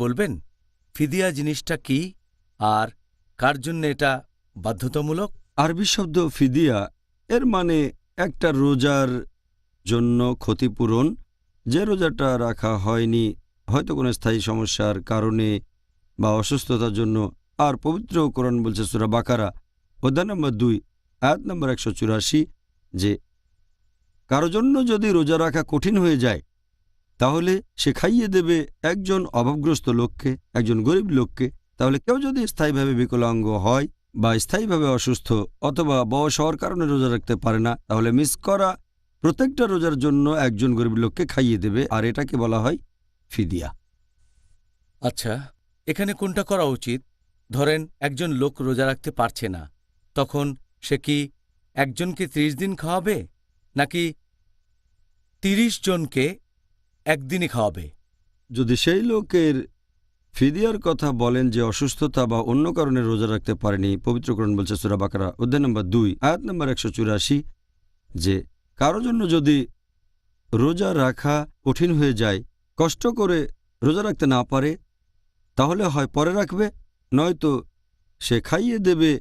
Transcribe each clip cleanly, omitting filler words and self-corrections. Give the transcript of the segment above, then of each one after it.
বলবেন ফিদিয়া জিনিসটা কি আর কার জন্য এটা বাধ্যতামূলক? আরবি শব্দ ফিদিয়া এর মানে একটা রোজার জন্য ক্ষতিপূরণ, যে রোজাটা রাখা হয়নি হয়তো কোনো স্থায়ী সমস্যার কারণে বা অসুস্থতার জন্য। আর পবিত্র কোরআন বলছে সূরা বাকারা অধ্যায় নম্বর 2 আয়াত নম্বর 184 যে কারো জন্য যদি রোজা রাখা কঠিন হয়ে যায় তাহলে সে খাইয়ে দেবে একজন অভাবগ্রস্ত লোককে, একজন গরিব লোককে। তাহলে কেউ যদি স্থায়ীভাবে বিকলাঙ্গ হয় বা স্থায়ীভাবে অসুস্থ অথবা বয়স হওয়ার কারণে রোজা রাখতে পারে না, তাহলে মিস করা প্রত্যেকটা রোজার জন্য একজন গরিব লোককে খাইয়ে দেবে, আর এটাকে বলা হয় ফিদিয়া। আচ্ছা, এখানে কোনটা করা উচিত? ধরেন একজন লোক রোজা রাখতে পারছে না, তখন সে কি একজনকে 30 দিন খাওয়াবে নাকি 30 জনকে একদিনই খাওয়াবে? যদি সেই লোকের ফিদিয়ার কথা বলেন যে অসুস্থতা বা অন্য কারণে রোজা রাখতে পারেনি, পবিত্র কোরআন বলছে সূরা বাকারা অধ্যায় নম্বর 2 আয়াত নম্বর 184 যে কারো জন্য যদি রোজা রাখা কঠিন হয়ে যায়, কষ্ট করে রোজা রাখতে না পারে, তাহলে হয় পরে রাখবে, নয়তো সে খাইয়ে দেবে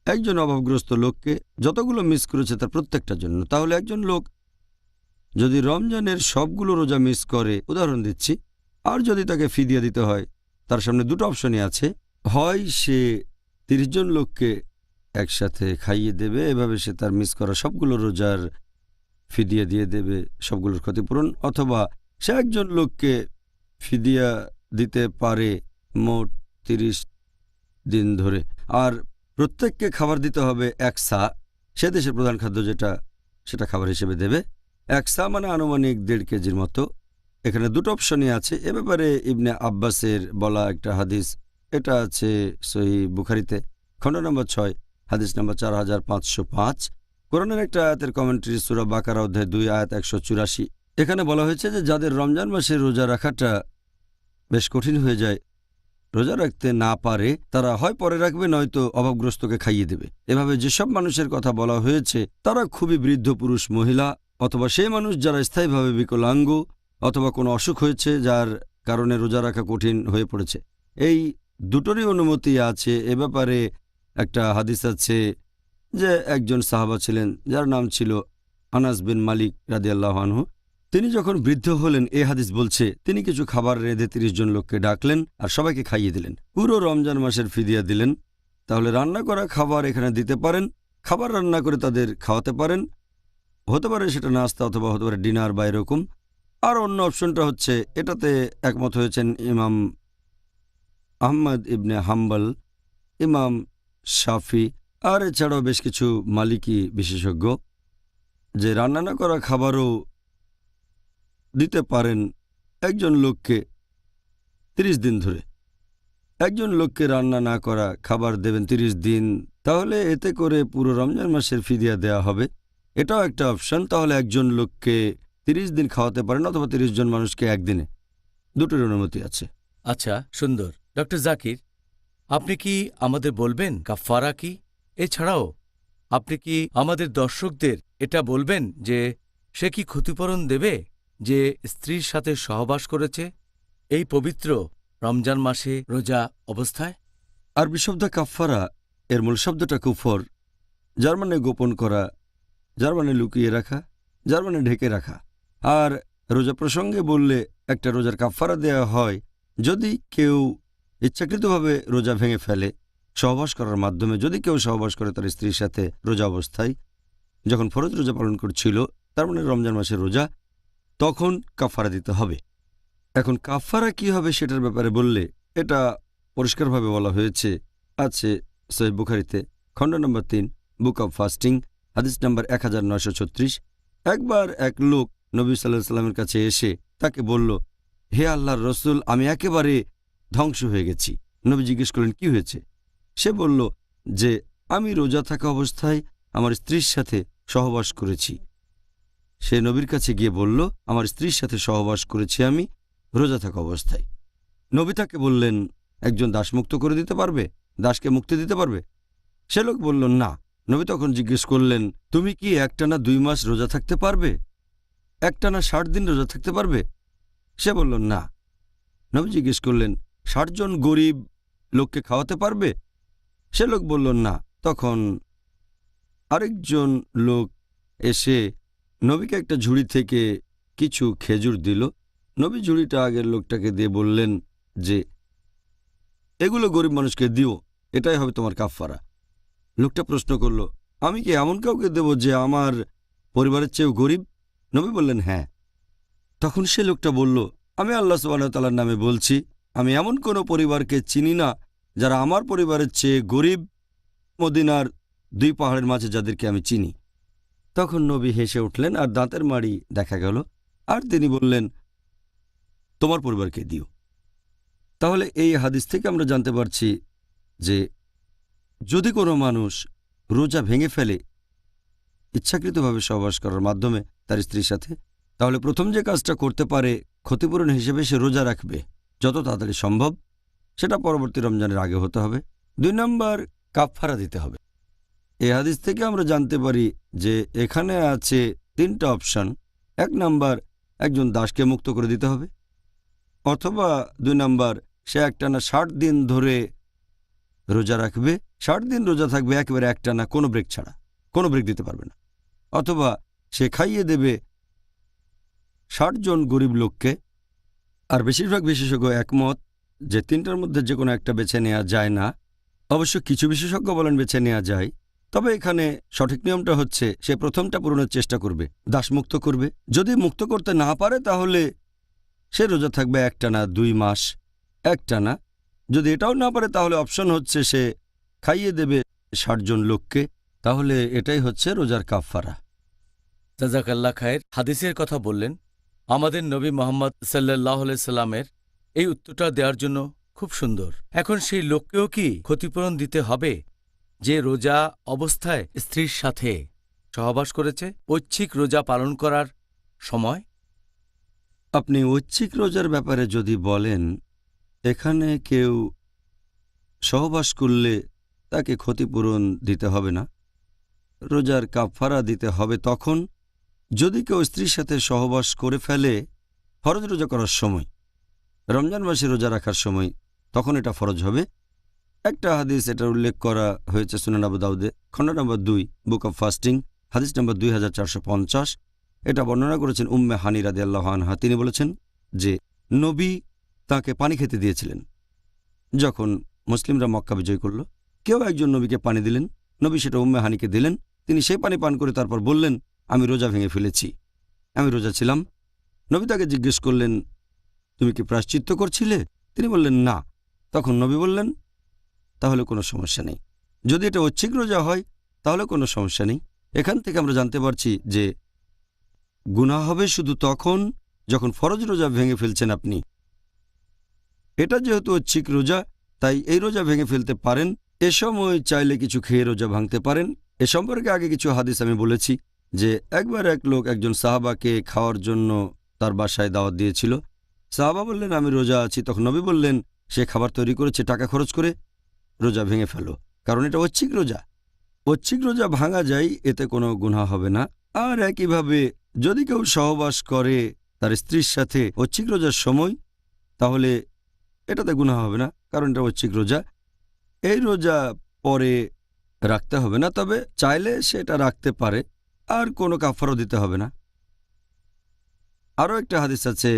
একজন অভাবগ্রস্ত লোককে যতগুলো মিস করেছে তার প্রত্যেকটার জন্য। তাহলে একজন লোক যদি রমজানের সবগুলো রোজা মিস করে, উদাহরণ দিচ্ছি, আর যদি তাকে ফিদিয়া দিতে হয়, তার সামনে দুটো অপশনই আছে। হয় সে 30 জন লোককে একসাথে খাইয়ে দেবে, এভাবে সে তার মিস করা সবগুলো রোজার ফিদিয়া দিয়ে দেবে, সবগুলোর ক্ষতিপূরণ, অথবা সে একজন লোককে ফিদিয়া দিতে পারে মোট 30 দিন ধরে, আর প্রত্যেককে খাবার দিতে হবে 1 সা। সে দেশের প্রধান খাদ্য যেটা, সেটা খাবার হিসেবে দেবে 1 সা, মানে আনুমানিক 1.5 কেজির মতো। এখানে দুটো অপশনই আছে। এ ব্যাপারে ইবনে আব্বাসের বলা একটা হাদিস, এটা আছে সহিহ বুখারীতে খণ্ড নম্বর 6 হাদিস নম্বর 4505। কোরআনের একটা আয়াতের কমেন্ট্রি সূরা বাকারা অধ্যায় 2 আয়াত 184। এখানে বলা হয়েছে যে যাদের রমজান মাসে রোজা রাখাটা বেশ কঠিন হয়ে যায়, রোজা রাখতে না পারে, তারা হয় পরে রাখবে নয়তো অভাবগ্রস্তকে খাইয়ে দেবে। এভাবে যেসব মানুষের কথা বলা হয়েছে তারা খুবই বৃদ্ধ পুরুষ, মহিলা, অথবা সেই মানুষ যারা স্থায়ীভাবে বিকলাঙ্গ অথবা কোনো অসুখ হয়েছে যার কারণে রোজা রাখা কঠিন হয়ে পড়েছে। এই দুটোরই অনুমতি আছে। এ ব্যাপারে একটা হাদিস আছে যে একজন সাহাবা ছিলেন যার নাম ছিল আনাস বিন মালিক রাদিয়াল্লাহু আনহু। তিনি যখন বৃদ্ধ হলেন, এ হাদিস বলছে, তিনি কিছু খাবার রেঁধে 30 জন লোককে ডাকলেন আর সবাইকে খাইয়ে দিলেন, পুরো রমজান মাসের ফিদিয়া দিলেন। তাহলে রান্না করা খাবার এখানে দিতে পারেন, খাবার রান্না করে তাদের খাওয়াতে পারেন, হতে পারে সেটা নাস্তা অথবা হতে পারে ডিনার বা এরকম। আর অন্য অপশনটা হচ্ছে, এটাতে একমত হয়েছেন ইমাম আহমদ ইবনে হাম্বল, ইমাম শাফি, আর এছাড়াও বেশ কিছু মালিকি বিশেষজ্ঞ, যে রান্না না করা খাবারও দিতে পারেন একজন লোককে 30 দিন ধরে। একজন লোককে রান্না না করা খাবার দেবেন 30 দিন, তাহলে এতে করে পুরো রমজান মাসের ফিদিয়া দেয়া হবে। এটাও একটা অপশন। তাহলে একজন লোককে 30 দিন খাওয়াতে পারেন অথবা 30 জন মানুষকে একদিনে, দুটোর অনুমতি আছে। আচ্ছা, সুন্দর। ডক্টর জাকির, আপনি কি আমাদের বলবেন কাফারা কি? এছাড়াও আপনি কি আমাদের দর্শকদের এটা বলবেন যে সে কি ক্ষতিপূরণ দেবে যে স্ত্রীর সাথে সহবাস করেছে এই পবিত্র রমজান মাসে রোজা অবস্থায়? আরবি শব্দ কাফারা এর মূল শব্দটা কুফর, যার মানে গোপন করা, যার মানে লুকিয়ে রাখা, যার মানে ঢেকে রাখা। আর রোজা প্রসঙ্গে বললে একটা রোজার কাফারা দেয়া হয় যদি কেউ ইচ্ছাকৃতভাবে রোজা ভেঙে ফেলে সহবাস করার মাধ্যমে। যদি কেউ সহবাস করে তার স্ত্রীর সাথে রোজা অবস্থায়, যখন ফরজ রোজা পালন করছিল, তার মানে রমজান মাসের রোজা, তখন কাফারা দিতে হবে। এখন কাফারা কি হবে সেটার ব্যাপারে বললে, এটা পরিষ্কারভাবে বলা হয়েছে, আছে সহিহ বুখারীতে খণ্ড নম্বর 3 বুক অব ফাস্টিং হাদিস নম্বর 1936। একবার এক লোক নবী সাল্লাল্লাহু আলাইহি সাল্লামের কাছে এসে তাকে বলল, হে আল্লাহর রসুল, আমি একেবারে ধ্বংস হয়ে গেছি। নবী জিজ্ঞেস করলেন, কি হয়েছে? সে বলল যে আমি রোজা থাকা অবস্থায় আমার স্ত্রীর সাথে সহবাস করেছি। সে নবীর কাছে গিয়ে বলল, আমার স্ত্রীর সাথে সহবাস করেছি আমি রোজা থাকা অবস্থায়। নবী তাকে বললেন, একজন দাস মুক্ত করে দিতে পারবে? দাসকে মুক্তি দিতে পারবে? সে লোক বলল, না। নবী তখন জিজ্ঞেস করলেন, তুমি কি একটানা 2 মাস রোজা থাকতে পারবে? একটানা 60 দিন রোজা থাকতে পারবে? সে বলল, না। নবী জিজ্ঞেস করলেন ৬০ জন গরিব লোককে খাওয়াতে পারবে? সে লোক বলল না। তখন আরেকজন লোক এসে নবীকে একটা ঝুড়ি থেকে কিছু খেজুর দিল। নবী ঝুড়িটা আগের লোকটাকে দিয়ে বললেন যে এগুলো গরিব মানুষকে দিও, এটাই হবে তোমার কাফফারা। লোকটা প্রশ্ন করল, আমি কি এমন কাউকে দেব যে আমার পরিবারের চেয়েও গরিব? নবী বললেন হ্যাঁ। তখন সে লোকটা বলল, আমি আল্লাহ সুবহানাহু ওয়া তাআলার নামে বলছি, আমি এমন কোনো পরিবারকে চিনি না যারা আমার পরিবারের চেয়ে গরিব, মদিনার 2 পাহাড়ের মাঝে যাদেরকে আমি চিনি। তখন নবী হেসে উঠলেন আর দাঁতের মাড়ি দেখা গেল, আর তিনি বললেন, তোমার পরিবারকে দিও। তাহলে এই হাদিস থেকে আমরা জানতে পারছি যে যদি কোনো মানুষ রোজা ভেঙে ফেলে ইচ্ছাকৃতভাবে সহবাস করার মাধ্যমে তার স্ত্রীর সাথে, তাহলে প্রথম যে কাজটা করতে পারে ক্ষতিপূরণ হিসেবে সে রোজা রাখবে যত তাড়াতাড়ি সম্ভব। সেটা পরবর্তী রমজানের আগে হতে হবে। 2 নম্বর, কাফফারা দিতে হবে। এই হাদিস থেকে আমরা জানতে পারি যে এখানে আছে 3টা অপশন। 1 নম্বর, একজন দাসকে মুক্ত করে দিতে হবে, অথবা 2 নম্বর, সে একটানা 60 দিন ধরে রোজা রাখবে, 60 দিন রোজা থাকবে একেবারে একটানা, কোনো ব্রেক ছাড়া, কোনো ব্রেক দিতে পারবে না, অথবা সে খাইয়ে দেবে 60 জন গরিব লোককে। আর বেশিরভাগ বিশেষজ্ঞ একমত যে 3টার মধ্যে যে কোনো একটা বেছে নেওয়া যায় না। অবশ্য কিছু বিশেষজ্ঞ বলেন বেছে নেওয়া যায়, তবে এখানে সঠিক নিয়মটা হচ্ছে সে প্রথমটা পূরণের চেষ্টা করবে, দাস মুক্ত করবে। যদি মুক্ত করতে না পারে তাহলে সে রোজা থাকবে একটানা 2 মাস একটানা। যদি এটাও না পারে তাহলে অপশন হচ্ছে সে খাইয়ে দেবে 60 জন লোককে। তাহলে এটাই হচ্ছে রোজার কাফফারা। জাযাকাল্লাহ খায়ের। হাদিসের কথা বললেন, আমাদের নবী মোহাম্মদ সাল্লাল্লাহু আলাইহি সাল্লামের এই উত্তরটা দেওয়ার জন্য খুব সুন্দর। এখন সেই লোককেও কি ক্ষতিপূরণ দিতে হবে যে রোজা অবস্থায় স্ত্রীর সাথে সহবাস করেছে ঐচ্ছিক রোজা পালন করার সময়? আপনি ঐচ্ছিক রোজার ব্যাপারে যদি বলেন, এখানে কেউ সহবাস করলে তাকে ক্ষতিপূরণ দিতে হবে না, রোজার কাফফারা দিতে হবে তখন যদি কেউ স্ত্রীর সাথে সহবাস করে ফেলে ফরজ রোজা করার সময়, রমজান মাসে রোজা রাখার সময়, তখন এটা ফরজ হবে। একটা হাদিস এটার উল্লেখ করা হয়েছে সুনান আবু দাউদে, খণ্ড নম্বর 2, বুক অব ফাস্টিং, হাদিস নম্বর 2450। এটা বর্ণনা করেছেন উম্মে হানি রাদিয়াল্লাহু আনহা। তিনি বলেছেন যে নবী তাকে পানি খেতে দিয়েছিলেন যখন মুসলিমরা মক্কা বিজয় করল। কেউ একজন নবীকে পানি দিলেন, নবী সেটা উম্মে হানিকে দিলেন। তিনি সেই পানি পান করে তারপর বললেন, আমি রোজা ভেঙে ফেলেছি, আমি রোজা ছিলাম। নবী তাকে জিজ্ঞেস করলেন, তুমি কি প্রায়শ্চিত্ত করছিলে? তিনি বললেন না। তখন নবী বললেন, তাহলে কোনো সমস্যা নেই। যদি এটা ঐচ্ছিক রোজা হয় তাহলে কোনো সমস্যা নেই। এখান থেকে আমরা জানতে পারছি যে গুনাহ হবে শুধু তখন যখন ফরজ রোজা ভেঙে ফেলছেন আপনি। এটা যেহেতু ঐচ্ছিক রোজা, তাই এই রোজা ভেঙে ফেলতে পারেন। এ সময় চাইলে কিছু খেয়ে রোজা ভাঙতে পারেন। এ সম্পর্কে আগে কিছু হাদিস আমি বলেছি যে একবার এক লোক একজন সাহাবাকে খাওয়ার জন্য তার বাসায় দাওয়াত দিয়েছিল। সাহাবা বললেন, আমি রোজা আছি। তখন নবী বললেন, সে খাবার তৈরি করেছে টাকা খরচ করে, রোজা ভেঙে ফেলো, কারণ এটা ঐচ্ছিক রোজা। ঐচ্ছিক রোজা ভাঙা যায়, এতে কোনো গুনাহ হবে না। আর একইভাবে যদি কেউ সহবাস করে তার স্ত্রীর সাথে ঐচ্ছিক রোজার সময়, তাহলে এটাতে গুনাহ হবে না, কারণ এটা ঐচ্ছিক রোজা। এই রোজা পরে রাখতে হবে না, তবে চাইলে সেটা রাখতে পারে, আর কোনো কাফারও দিতে হবে না। আরও একটা হাদিস আছে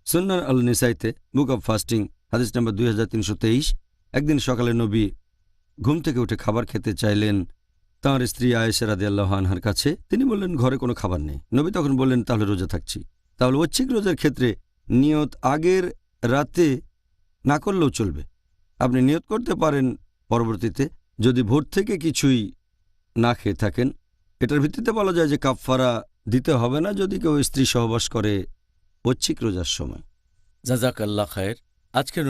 সুন্নান আল নিসাইতে, বুক অব ফাস্টিং, হাদিস নম্বর 2323। একদিন সকালে নবী ঘুম থেকে উঠে খাবার খেতে চাইলেন তাঁর স্ত্রী আয়েশা রাদিয়াল্লাহু আনহার কাছে। তিনি বললেন, ঘরে কোনো খাবার নেই। নবী তখন বললেন, তাহলে রোজা থাকছি। তাহলে ঐচ্ছিক রোজার ক্ষেত্রে নিয়ত আগের রাতে না করলেও চলবে। আপনি নিয়ত করতে পারেন পরবর্তীতে, যদি ভোর থেকে কিছুই না খেয়ে থাকেন। এটার ভিত্তিতে বলা যায় যে কাফফারা দিতে হবে না যদি কেউ স্ত্রী সহবাস করে ঐচ্ছিক রোজার সময়। জাযাকাল্লাহ খায়ের। আজকের